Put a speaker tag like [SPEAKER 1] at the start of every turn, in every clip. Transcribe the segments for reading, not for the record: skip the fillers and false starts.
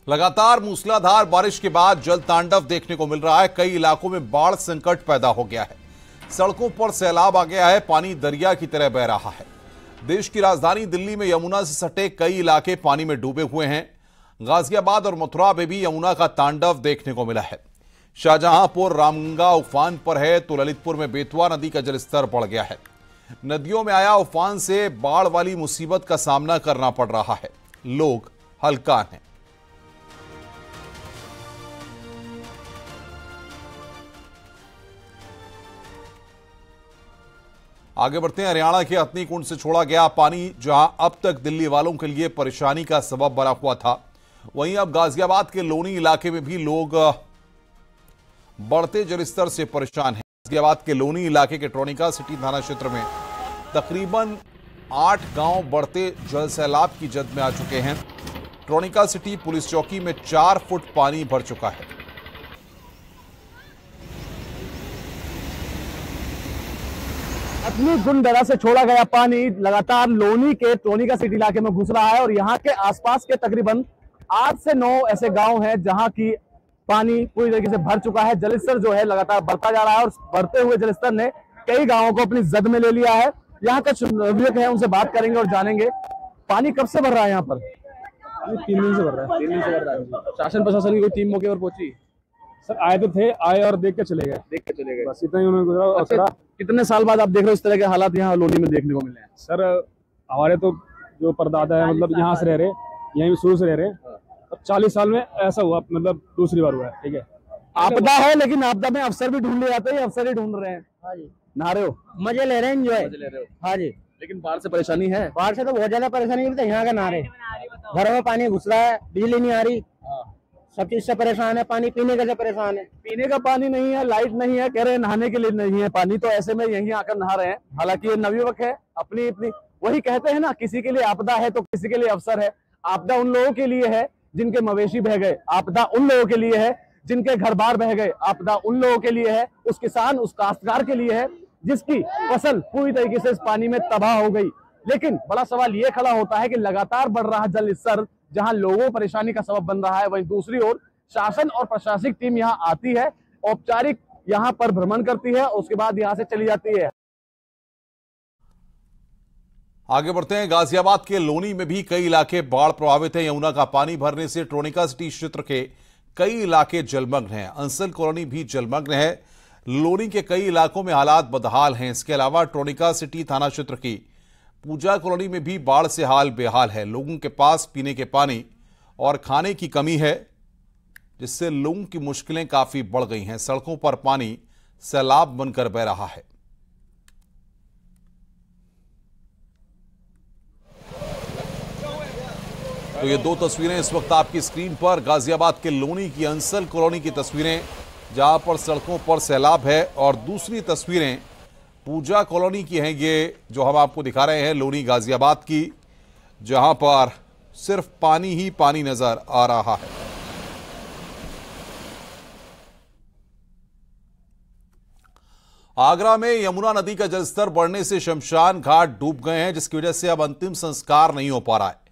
[SPEAKER 1] लगातार मूसलाधार बारिश के बाद जल तांडव देखने को मिल रहा है। कई इलाकों में बाढ़ संकट पैदा हो गया है। सड़कों पर सैलाब आ गया है। पानी दरिया की तरह बह रहा है। देश की राजधानी दिल्ली में यमुना से सटे कई इलाके पानी में डूबे हुए हैं। गाजियाबाद और मथुरा में भी यमुना का तांडव देखने को मिला है। शाहजहांपुर रामगंगा उफान पर है तो ललितपुर में बेतवा नदी का जलस्तर बढ़ गया है। नदियों में आया उफान से बाढ़ वाली मुसीबत का सामना करना पड़ रहा है। लोग हलकान हैं। आगे बढ़ते हैं। हरियाणा के हथनी कुंड से छोड़ा गया पानी जहां अब तक दिल्ली वालों के लिए परेशानी का सबब बना हुआ था, वहीं अब गाजियाबाद के लोनी इलाके में भी लोग बढ़ते जलस्तर से परेशान हैं। गाजियाबाद के लोनी इलाके के ट्रोनिका सिटी थाना क्षेत्र में तकरीबन 8 गांव बढ़ते जल सैलाब की जद में आ चुके हैं। ट्रोनिका सिटी पुलिस चौकी में 4 फुट पानी भर चुका है।
[SPEAKER 2] हथनी कुंड दर्रा से छोड़ा गया पानी लगातार लोनी के ट्रोनिका सिटी इलाके में घुस रहा है और यहाँ के आसपास के तकरीबन 8 से 9 ऐसे गांव हैं जहां की पानी पूरी तरीके से भर चुका है। जलस्तर जो है लगातार बढ़ता जा रहा है और बढ़ते हुए जलस्तर ने कई गांवों को अपनी जद में ले लिया है। यहाँ कुछ नागरिक हैं, उनसे बात करेंगे और जानेंगे पानी कब से भर रहा है। यहाँ पर
[SPEAKER 3] 3 दिन से भर रहा है।
[SPEAKER 2] 3 दिन से भर रहा है। शासन प्रशासन की कोई टीम मौके पर पहुंची?
[SPEAKER 3] सर आए तो थे, आए और देख के चले गए। बस इतना ही उन्होंने गुजरा।
[SPEAKER 2] अच्छा, कितने साल बाद आप देख रहे हो इस तरह के हालात यहाँ लोनी में देखने को मिले हैं?
[SPEAKER 3] सर हमारे तो जो परदादा है मतलब यहाँ से रह रहे, यहीं शुरू से रह रहे, अब 40 साल में ऐसा हुआ, मतलब दूसरी बार हुआ है। ठीक है,
[SPEAKER 2] आपदा है लेकिन आपदा में अफसर भी ढूंढ ले जाते हैं, अफसर ही ढूंढ रहे हैं।
[SPEAKER 4] हाँ जी,
[SPEAKER 2] नहा रहे हो,
[SPEAKER 4] मजे ले रहे हैं, एंजॉय
[SPEAKER 2] मजे ले रहे हो।
[SPEAKER 4] हाँ जी,
[SPEAKER 2] लेकिन बाढ़ से परेशानी है।
[SPEAKER 4] बाढ़ से तो बहुत ज्यादा परेशानी है। यहाँ का नारे, घरों में पानी घुस रहा है, बिजली नहीं आ रही, सब चीज से परेशान है। पानी पीने का से परेशान है।
[SPEAKER 2] पीने का पानी नहीं है, लाइट नहीं है, कह रहे हैं नहाने के लिए नहीं है पानी, तो ऐसे में यहीं आकर नहा रहे हैं। हालांकि ये नवयुवक है, अपनी अपनी वही कहते हैं ना, किसी के लिए आपदा है तो किसी के लिए अवसर है। आपदा उन लोगों के लिए है जिनके मवेशी बह गए, आपदा उन लोगों के लिए है जिनके घर बार बह गए, आपदा उन लोगों के लिए है, उस किसान उस काश्तकार के लिए है जिसकी फसल पूरी तरीके से इस पानी में तबाह हो गई। लेकिन बड़ा सवाल ये खड़ा होता है कि लगातार बढ़ रहा जल स्तर जहां लोगों परेशानी का सबब बन रहा है, वहीं दूसरी ओर शासन और प्रशासनिक टीम यहां आती है, औपचारिक यहां पर भ्रमण करती है, उसके बाद यहां से चली जाती है।
[SPEAKER 1] आगे बढ़ते हैं। गाजियाबाद के लोनी में भी कई इलाके बाढ़ प्रभावित हैं। यमुना का पानी भरने से ट्रोनिका सिटी क्षेत्र के कई इलाके जलमग्न हैं। अंसल कॉलोनी भी जलमग्न है। लोनी के कई इलाकों में हालात बदहाल हैं। इसके अलावा ट्रोनिका सिटी थाना क्षेत्र की पूजा कॉलोनी में भी बाढ़ से हाल बेहाल है। लोगों के पास पीने के पानी और खाने की कमी है, जिससे लोगों की मुश्किलें काफी बढ़ गई हैं। सड़कों पर पानी सैलाब बनकर बह रहा है। तो ये 2 तस्वीरें इस वक्त आपकी स्क्रीन पर गाजियाबाद के लोनी की अंसल कॉलोनी की तस्वीरें, जहां पर सड़कों पर सैलाब है, और दूसरी तस्वीरें पूजा कॉलोनी की हैं, ये जो हम आपको दिखा रहे हैं लोनी गाजियाबाद की, जहां पर सिर्फ पानी ही पानी नजर आ रहा है। आगरा में यमुना नदी का जलस्तर बढ़ने से शमशान घाट डूब गए हैं, जिसकी वजह से अब अंतिम संस्कार नहीं हो पा रहा है।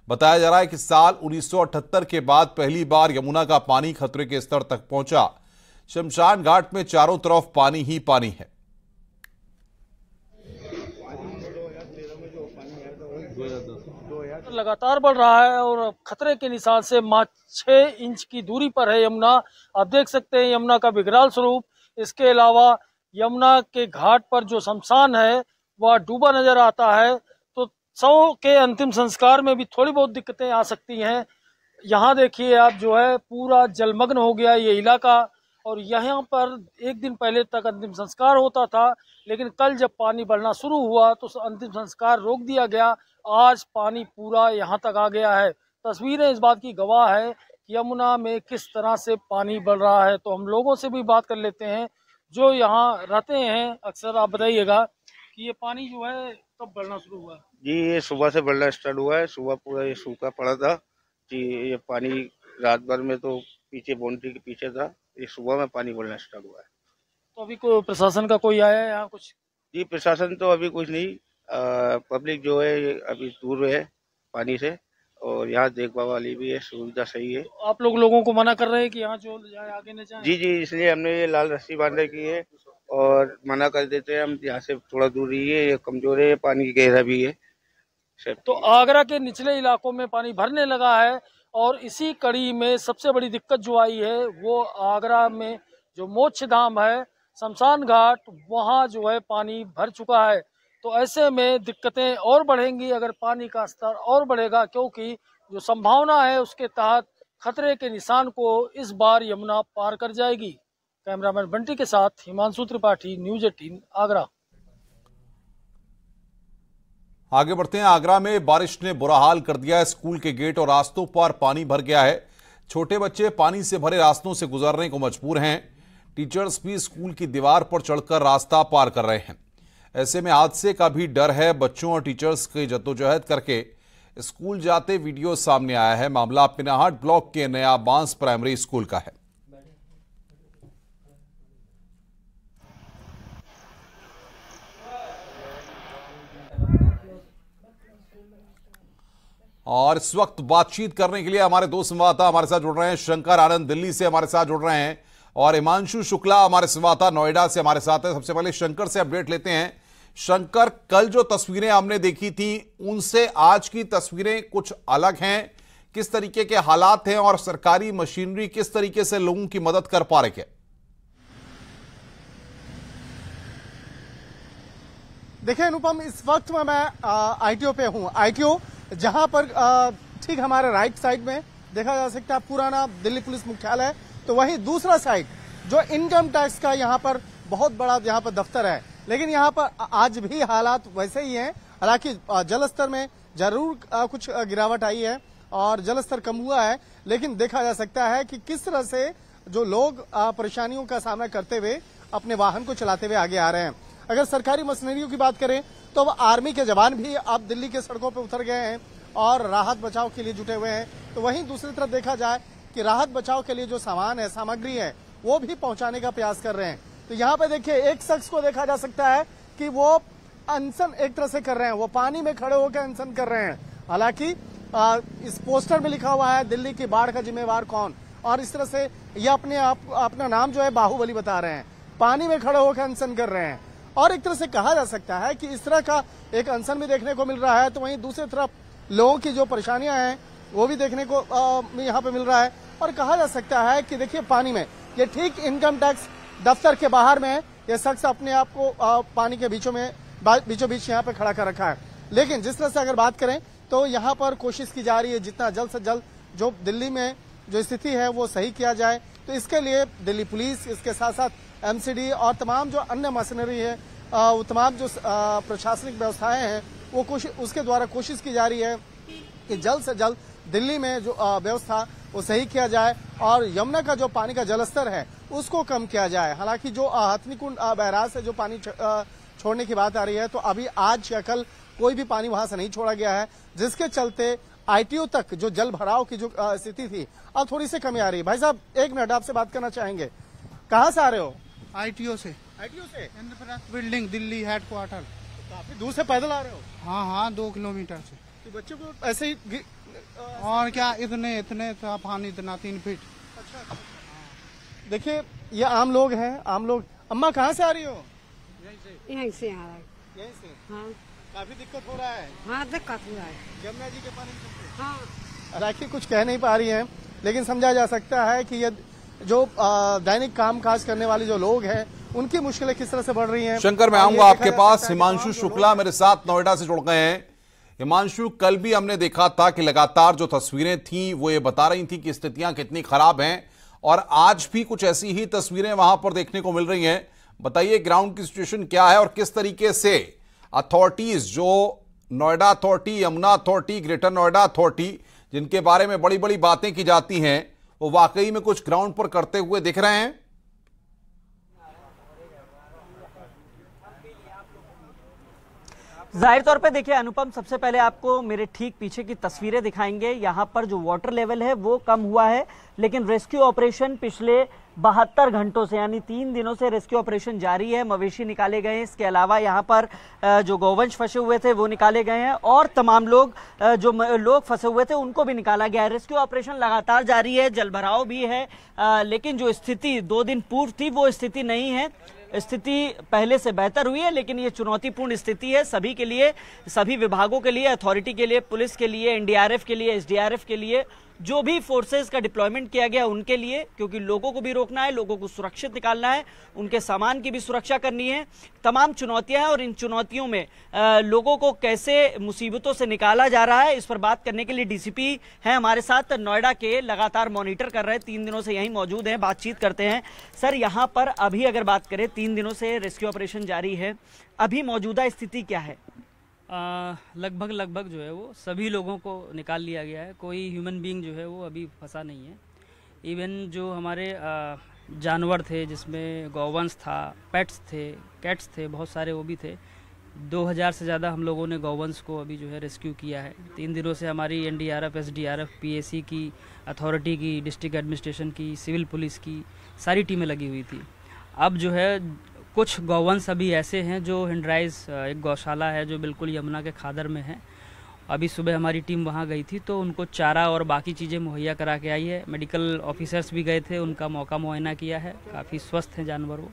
[SPEAKER 1] बताया जा रहा है कि साल 1978 के बाद पहली बार यमुना का पानी खतरे के स्तर तक पहुंचा। शमशान घाट में चारों तरफ पानी ही पानी है।
[SPEAKER 5] लगातार बढ़ रहा है और खतरे के निशान से मात्र 6 इंच की दूरी पर है यमुना। आप देख सकते हैं यमुना का विकराल स्वरूप। इसके अलावा यमुना के घाट पर जो शमशान है वह डूबा नजर आता है, तो 100 के अंतिम संस्कार में भी थोड़ी बहुत दिक्कतें आ सकती हैं। यहाँ देखिए आप, जो है पूरा जलमग्न हो गया ये इलाका, और यहाँ पर एक दिन पहले तक अंतिम संस्कार होता था, लेकिन कल जब पानी बढ़ना शुरू हुआ तो अंतिम संस्कार रोक दिया गया। आज पानी पूरा यहाँ तक आ गया है। तस्वीरें इस बात की गवाह है कि यमुना में किस तरह से पानी बढ़ रहा है। तो हम लोगों से भी बात कर लेते हैं जो यहाँ रहते हैं। अक्सर आप बताइएगा कि ये पानी जो है कब बढ़ना शुरू हुआ?
[SPEAKER 6] जी, ये सुबह से बढ़ना स्टार्ट हुआ है। सुबह पूरा ये सूखा पड़ा था जी। ये पानी रात भर में तो पीछे बाउंड्री के पीछे था, ये सुबह में पानी बढ़ना स्टार्ट हुआ है।
[SPEAKER 5] तो अभी कोई प्रशासन का कोई आया है यहाँ कुछ?
[SPEAKER 6] जी, प्रशासन तो अभी कुछ नहीं। पब्लिक जो है अभी दूर है पानी से, और और यहाँ देखभाल वाली भी है, सुविधा सही है।
[SPEAKER 5] आप लोगों को मना कर रहे हैं कि यहाँ जो जाए आगे न जाए?
[SPEAKER 6] जी जी, इसलिए हमने ये लाल रस्सी बांध रखी है और मना कर देते हैं हम यहाँ से थोड़ा दूर रहिए, ये कमजोर है, पानी गहरा भी है।
[SPEAKER 5] तो आगरा के निचले इलाकों में पानी भरने लगा है और इसी कड़ी में सबसे बड़ी दिक्कत जो आई है वो आगरा में जो मोक्ष धाम है, शमशान घाट, वहाँ जो है पानी भर चुका है। तो ऐसे में दिक्कतें और बढ़ेंगी अगर पानी का स्तर और बढ़ेगा, क्योंकि जो संभावना है उसके तहत खतरे के निशान को इस बार यमुना पार कर जाएगी। कैमरामैन बंटी के साथ हिमांशु त्रिपाठी, न्यूज़ 18 आगरा।
[SPEAKER 1] आगे बढ़ते हैं। आगरा में बारिश ने बुरा हाल कर दिया है। स्कूल के गेट और रास्तों पर पानी भर गया है। छोटे बच्चे पानी से भरे रास्तों से गुजरने को मजबूर हैं। टीचर्स भी स्कूल की दीवार पर चढ़कर रास्ता पार कर रहे हैं। ऐसे में हादसे का भी डर है। बच्चों और टीचर्स की जद्दोजहद करके स्कूल जाते वीडियो सामने आया है। मामला पिनाहट ब्लॉक के नया बांस प्राइमरी स्कूल का है। और इस वक्त बातचीत करने के लिए हमारे दो संवाददाता हमारे साथ जुड़ रहे हैं। शंकर आनंद दिल्ली से हमारे साथ जुड़ रहे हैं और हिमांशु शुक्ला हमारे संवाददाता नोएडा से हमारे साथ है। सबसे पहले शंकर से अपडेट लेते हैं। शंकर, कल जो तस्वीरें हमने देखी थी उनसे आज की तस्वीरें कुछ अलग हैं। किस तरीके के हालात हैं और सरकारी मशीनरी किस तरीके से लोगों की मदद कर पा रही है?
[SPEAKER 7] देखिए अनुपम, इस वक्त में मैं आईटीओ पे हूँ। आईटीओ जहां पर ठीक हमारे राइट साइड में देखा जा सकता है पुराना दिल्ली पुलिस मुख्यालय, तो वहीं दूसरा साइड जो इनकम टैक्स का यहाँ पर बहुत बड़ा यहाँ पर दफ्तर है। लेकिन यहाँ पर आज भी हालात वैसे ही हैं। हालांकि जल स्तर में जरूर कुछ गिरावट आई है और जल स्तर कम हुआ है, लेकिन देखा जा सकता है कि किस तरह से जो लोग परेशानियों का सामना करते हुए अपने वाहन को चलाते हुए आगे आ रहे हैं। अगर सरकारी मशीनरियों की बात करें तो अब आर्मी के जवान भी अब दिल्ली के सड़कों पर उतर गए हैं और राहत बचाव के लिए जुटे हुए हैं। तो वहीं दूसरी तरफ देखा जाए कि राहत बचाव के लिए जो सामान है, सामग्री है, वो भी पहुंचाने का प्रयास कर रहे हैं। तो यहाँ पे देखिए एक शख्स को देखा जा सकता है कि वो अनशन एक तरह से कर रहे हैं, वो पानी में खड़े होकर अनशन कर रहे हैं। हालांकि इस पोस्टर में लिखा हुआ है दिल्ली की बाढ़ का जिम्मेवार कौन, और इस तरह से ये अपना नाम जो है बाहुबली बता रहे हैं, पानी में खड़े होकर अनशन कर रहे हैं। और एक तरह से कहा जा सकता है कि इस तरह का एक अनशन भी देखने को मिल रहा है। तो वहीं दूसरी तरफ लोगों की जो परेशानियां हैं वो भी देखने को यहाँ पे मिल रहा है। और कहा जा सकता है कि देखिए पानी में ये ठीक इनकम टैक्स दफ्तर के बाहर में ये शख्स अपने आप को पानी के बीचों बीच यहाँ पे खड़ा कर रखा है। लेकिन जिस तरह से अगर बात करें तो यहाँ पर कोशिश की जा रही है जितना जल्द से जल्द जो दिल्ली में जो स्थिति है वो सही किया जाए। तो इसके लिए दिल्ली पुलिस, इसके साथ साथ एमसीडी और तमाम जो अन्य मशीनरी है, तमाम जो प्रशासनिक व्यवस्थाएं हैं वो उसके द्वारा कोशिश की जा रही है कि जल्द से जल्द दिल्ली में जो व्यवस्था वो सही किया जाए और यमुना का जो पानी का जलस्तर है उसको कम किया जाए। हालांकि जो हथनीकुंड बैराज से जो पानी छोड़ने की बात आ रही है तो अभी आज या कल कोई भी पानी वहां से नहीं छोड़ा गया है, जिसके चलते आईटीओ तक जो जल भराव की जो स्थिति थी अब थोड़ी सी कमी आ रही है। भाई साहब एक मिनट आपसे बात करना चाहेंगे, कहाँ से आ रहे हो?
[SPEAKER 8] आईटीओ से।
[SPEAKER 7] आईटीओ से?
[SPEAKER 8] Indraprastha building, Delhi headquarter.
[SPEAKER 7] काफी दूर से पैदल आ रहे हो?
[SPEAKER 8] हाँ 2 किलोमीटर से।
[SPEAKER 7] तो बच्चों को ऐसे ही
[SPEAKER 8] और क्या इतने पानी इतना 3 फीट।
[SPEAKER 7] अच्छा। देखिए ये आम लोग हैं, आम लोग। अम्मा कहाँ से आ रही हो?
[SPEAKER 9] यहीं से आ रहा है।
[SPEAKER 7] यहीं से?
[SPEAKER 9] हाँ।
[SPEAKER 7] काफी दिक्कत हो रहा है?
[SPEAKER 9] हाँ दिक्कत हो रहा है
[SPEAKER 7] यमुना जी के पानी से।
[SPEAKER 9] हाँ।
[SPEAKER 7] राखी कुछ कह नहीं पा रही हैं, लेकिन समझा जा सकता है कि ये जो दैनिक कामकाज करने वाले जो लोग हैं उनकी मुश्किलें किस तरह से बढ़ रही हैं।
[SPEAKER 1] शंकर, मैं आऊंगा आपके पास। हिमांशु शुक्ला मेरे साथ नोएडा से जुड़ गए हैं। हिमांशु, कल भी हमने देखा था कि लगातार जो तस्वीरें थी वो ये बता रही थी कि स्थितियां कितनी खराब हैं और आज भी कुछ ऐसी ही तस्वीरें वहां पर देखने को मिल रही हैं। बताइए ग्राउंड की सिचुएशन क्या है और किस तरीके से अथॉरिटीज, जो Noida authority, Yamuna authority, greater Noida authority, जिनके बारे में बड़ी बड़ी बातें की जाती हैं, वो वाकई में कुछ ग्राउंड पर करते हुए दिख रहे हैं?
[SPEAKER 10] जाहिर तौर पे देखिए अनुपम, सबसे पहले आपको मेरे ठीक पीछे की तस्वीरें दिखाएंगे। यहाँ पर जो वाटर लेवल है वो कम हुआ है, लेकिन रेस्क्यू ऑपरेशन पिछले 72 घंटों से यानी 3 दिनों से रेस्क्यू ऑपरेशन जारी है। मवेशी निकाले गए हैं, इसके अलावा यहाँ पर जो गौवंश फंसे हुए थे वो निकाले गए हैं और तमाम लोग जो लोग फंसे हुए थे उनको भी निकाला गया है। रेस्क्यू ऑपरेशन लगातार जारी है, जलभराव भी है, लेकिन जो स्थिति 2 दिन पूर्व थी वो स्थिति नहीं है। स्थिति पहले से बेहतर हुई है, लेकिन ये चुनौतीपूर्ण स्थिति है सभी के लिए, सभी विभागों के लिए, अथॉरिटी के लिए, पुलिस के लिए, एनडीआरएफ के लिए, एसडीआरएफ के लिए, जो भी फोर्सेस का डिप्लॉयमेंट किया गया उनके लिए, क्योंकि लोगों को भी रोकना है, लोगों को सुरक्षित निकालना है, उनके सामान की भी सुरक्षा करनी है। तमाम चुनौतियां हैं और इन चुनौतियों में लोगों को कैसे मुसीबतों से निकाला जा रहा है, इस पर बात करने के लिए डीसीपी हैं हमारे साथ नोएडा के, लगातार मॉनिटर कर रहे हैं, 3 दिनों से यहीं मौजूद हैं, बातचीत करते हैं। सर, यहाँ पर अभी अगर बात करें 3 दिनों से रेस्क्यू ऑपरेशन जारी है, अभी मौजूदा स्थिति क्या है?
[SPEAKER 11] लगभग जो है वो सभी लोगों को निकाल लिया गया है। कोई ह्यूमन बीइंग जो है वो अभी फंसा नहीं है। इवन जो हमारे जानवर थे, जिसमें गौवंश था, पेट्स थे, कैट्स थे, बहुत सारे वो भी थे। 2000 से ज़्यादा हम लोगों ने गौवंश को अभी जो है रेस्क्यू किया है। 3 दिनों से हमारी एनडीआरएफ, एसडीआरएफ, पीएसी की, अथॉरिटी की, डिस्ट्रिक्ट एडमिनिस्ट्रेशन की, सिविल पुलिस की सारी टीमें लगी हुई थी। अब जो है कुछ गौवंश अभी ऐसे हैं जो हिंडराइज, एक गौशाला है जो बिल्कुल यमुना के खादर में है। अभी सुबह हमारी टीम वहां गई थी तो उनको चारा और बाकी चीज़ें मुहैया करा के आई है। मेडिकल ऑफिसर्स भी गए थे, उनका मौका मुआयना किया है, काफ़ी स्वस्थ हैं जानवर वो,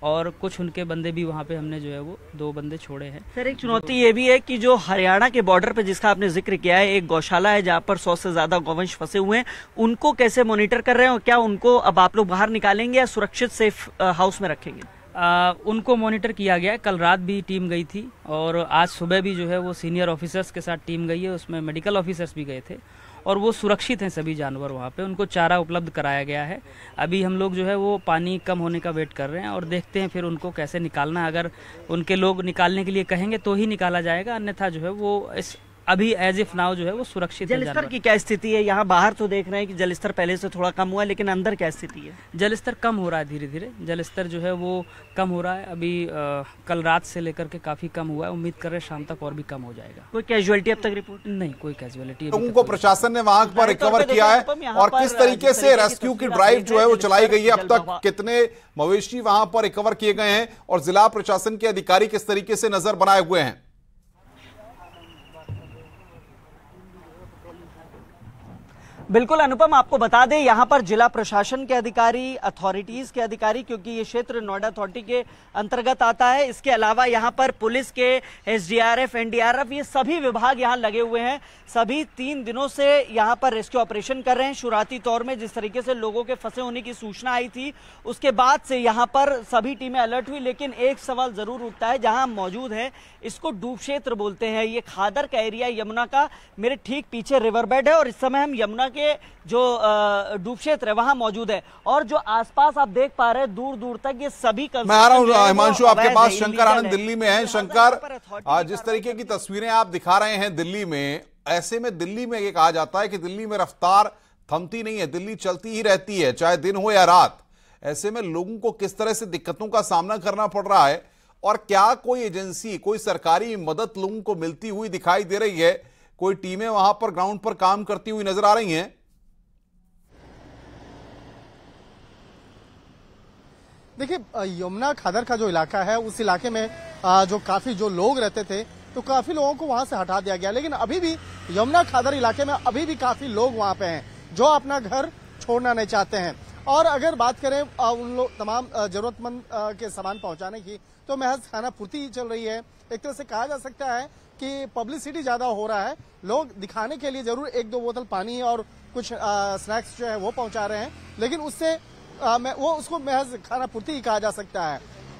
[SPEAKER 11] और कुछ उनके बंदे भी वहाँ पे हमने जो है वो 2 बंदे छोड़े हैं।
[SPEAKER 10] सर, एक चुनौती ये भी है कि जो हरियाणा के बॉर्डर पे जिसका आपने जिक्र किया है, एक गौशाला है जहाँ पर 100 से ज्यादा गौवंश फंसे हुए हैं, उनको कैसे मॉनिटर कर रहे हैं और क्या उनको अब आप लोग बाहर निकालेंगे या सुरक्षित सेफ हाउस में रखेंगे?
[SPEAKER 11] उनको मॉनिटर किया गया है। कल रात भी टीम गई थी और आज सुबह भी जो है वो सीनियर ऑफिसर्स के साथ टीम गई है, उसमें मेडिकल ऑफिसर्स भी गए थे और वो सुरक्षित हैं सभी जानवर वहाँ पे, उनको चारा उपलब्ध कराया गया है। अभी हम लोग जो है वो पानी कम होने का वेट कर रहे हैं और देखते हैं फिर उनको कैसे निकालना है। अगर उनके लोग निकालने के लिए कहेंगे तो ही निकाला जाएगा, अन्यथा जो है वो अभी एज इफ नाउ जो है वो सुरक्षित है।
[SPEAKER 10] जलस्तर की क्या स्थिति है? यहाँ बाहर तो देख रहे हैं कि जलस्तर पहले से थोड़ा कम हुआ है, लेकिन अंदर क्या स्थिति है?
[SPEAKER 11] जलस्तर कम हो रहा है, धीरे धीरे जलस्तर जो है वो कम हो रहा है। अभी कल रात से लेकर के काफी कम हुआ है, उम्मीद कर रहे हैं शाम तक और भी कम हो जाएगा।
[SPEAKER 10] कोई कैजुअलिटी अब तक रिपोर्ट
[SPEAKER 11] नहीं? कोई कैजुअलिटी।
[SPEAKER 1] लोगों को प्रशासन ने वहां पर रिकवर किया है और किस तरीके से रेस्क्यू की ड्राइव जो है वो चलाई गई है, अब तक कितने मवेशी वहां पर रिकवर किए गए हैं और जिला प्रशासन के अधिकारी किस तरीके से नजर बनाए हुए हैं?
[SPEAKER 10] बिल्कुल अनुपम, आपको बता दें यहाँ पर जिला प्रशासन के अधिकारी, अथॉरिटीज के अधिकारी, क्योंकि ये क्षेत्र नोएडा अथॉरिटी के अंतर्गत आता है, इसके अलावा यहाँ पर पुलिस के, एसडीआरएफ, एनडीआरएफ, ये सभी विभाग यहाँ लगे हुए हैं। सभी 3 दिनों से यहाँ पर रेस्क्यू ऑपरेशन कर रहे हैं। शुरुआती तौर में जिस तरीके से लोगों के फंसे होने की सूचना आई थी, उसके बाद से यहाँ पर सभी टीमें अलर्ट हुई, लेकिन एक सवाल जरूर उठता है। जहाँ हम मौजूद हैं इसको डूब क्षेत्र बोलते हैं, ये खादर का एरिया यमुना का, मेरे ठीक पीछे रिवर बेड है और इस समय हम यमुना के जो डूब क्षेत्र है वहां मौजूद है और जो आसपास आप देख पा रहे हैं दूर दूर तक ये सभी।
[SPEAKER 1] मैं आ रहा हूं हिमांशु आपके पास। शंकर आनंद दिल्ली में है। शंकर, जिस तरीके की तस्वीरें आप दिखा रहे हैं दिल्ली में, ऐसे में दिल्ली में ये कहा जाता है कि दिल्ली में रफ्तार थमती नहीं है, दिल्ली चलती ही रहती है, चाहे दिन हो या रात। ऐसे में लोगों को किस तरह से दिक्कतों का सामना करना पड़ रहा है और क्या कोई एजेंसी, कोई सरकारी मदद लोगों को मिलती हुई दिखाई दे रही है? कोई टीमें वहां पर ग्राउंड पर काम करती हुई नजर आ रही हैं?
[SPEAKER 7] देखिए, यमुना खादर का जो इलाका है उस इलाके में जो काफी जो लोग रहते थे तो काफी लोगों को वहां से हटा दिया गया, लेकिन अभी भी यमुना खादर इलाके में अभी भी काफी लोग वहां पे हैं जो अपना घर छोड़ना नहीं चाहते हैं। और अगर बात करें उन लोग तमाम जरूरतमंद के सामान पहुंचाने की, तो महज खाना पूर्ति ही चल रही है। एक तरह से कहा जा सकता है कि पब्लिसिटी ज्यादा हो रहा है, लोग दिखाने के लिए जरूर 1-2 बोतल पानी और कुछ स्नैक्स जो है वो पहुंचा रहे हैं, लेकिन उससे वो उसको महज खाना पूर्ति ही कहा जा सकता है।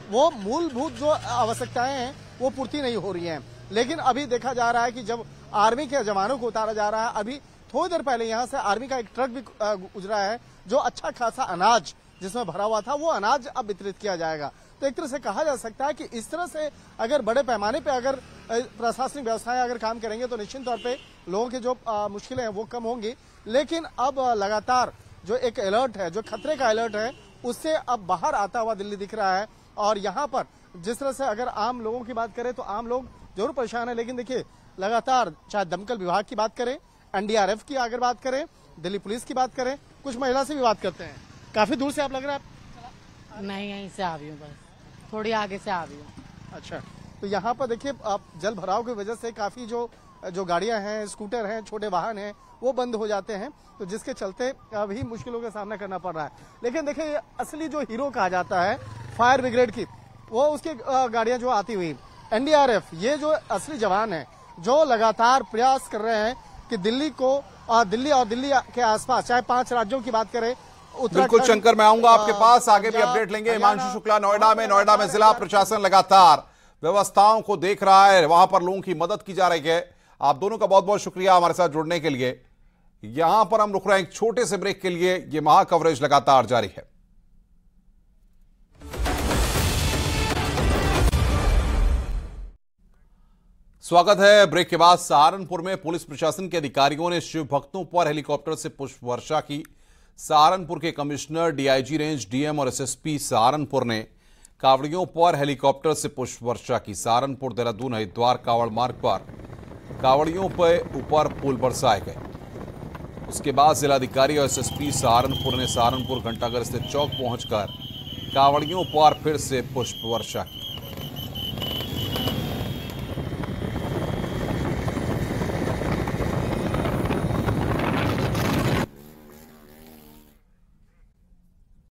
[SPEAKER 7] वो मूलभूत जो आवश्यकताएं हैं वो पूर्ति नहीं हो रही हैं। लेकिन अभी देखा जा रहा है कि जब आर्मी के जवानों को उतारा जा रहा है, अभी थोड़ी देर पहले यहाँ से आर्मी का एक ट्रक भी गुजरा है जो अच्छा खासा अनाज जिसमें भरा हुआ था, वो अनाज अब वितरित किया जाएगा। तो एक तरह से कहा जा सकता है कि इस तरह से अगर बड़े पैमाने पे अगर प्रशासनिक व्यवस्थाएं अगर काम करेंगे तो निश्चित तौर पे लोगों की जो मुश्किलें हैं वो कम होंगी। लेकिन अब लगातार जो एक अलर्ट है, जो खतरे का अलर्ट है, उससे अब बाहर आता हुआ दिल्ली दिख रहा है। और यहाँ पर जिस तरह से अगर आम लोगों की बात करें तो आम लोग जरूर परेशान है। लेकिन देखिए लगातार चाहे दमकल विभाग की बात करें, एनडीआरएफ की अगर बात करें, दिल्ली पुलिस की बात करें, कुछ महिला से भी बात करते हैं। काफी दूर से आप लग रहा है?
[SPEAKER 12] नहीं, यहीं से आ रही हूँ, बस थोड़ी आगे से आ रही हूँ।
[SPEAKER 7] अच्छा, तो यहाँ पर देखिए आप जल भराव की वजह से काफी जो गाड़ियां हैं, स्कूटर हैं, छोटे वाहन हैं, वो बंद हो जाते हैं, तो जिसके चलते अभी मुश्किलों का सामना करना पड़ रहा है। लेकिन देखिए असली जो हीरो कहा जाता है फायर ब्रिगेड की, वो उसकी गाड़ियां जो आती हुई, एनडीआरएफ, ये जो असली जवान है जो लगातार प्रयास कर रहे हैं कि दिल्ली और दिल्ली के आसपास, चाहे 5 राज्यों की बात करें,
[SPEAKER 1] बिल्कुल शंकर, मैं आऊंगा आपके पास, आगे भी अपडेट लेंगे। हिमांशु शुक्ला नोएडा में जिला प्रशासन लगातार व्यवस्थाओं को देख रहा है, वहां पर लोगों की मदद की जा रही है। आप दोनों का बहुत बहुत शुक्रिया हमारे साथ जुड़ने के लिए। यहां पर हम रुक रहे हैं एक छोटे से ब्रेक के लिए। यह महा कवरेज लगातार जारी है। स्वागत है। ब्रेक के बाद सहारनपुर में पुलिस प्रशासन के अधिकारियों ने शिव भक्तों पर हेलीकॉप्टर से पुष्प वर्षा की। सहारनपुर के कमिश्नर, डीआईजी रेंज, डीएम और एसएसपी सहारनपुर ने कावड़ियों पर हेलीकॉप्टर से पुष्प वर्षा की। सहारनपुर, देहरादून, हरिद्वार कावड़ मार्ग पर कावड़ियों पर ऊपर फूल बरसाए गए। उसके बाद जिलाधिकारी और एसएसपी सहारनपुर ने सहारनपुर घंटाघर स्थित चौक पहुंचकर कावड़ियों पर फिर से पुष्प वर्षा की।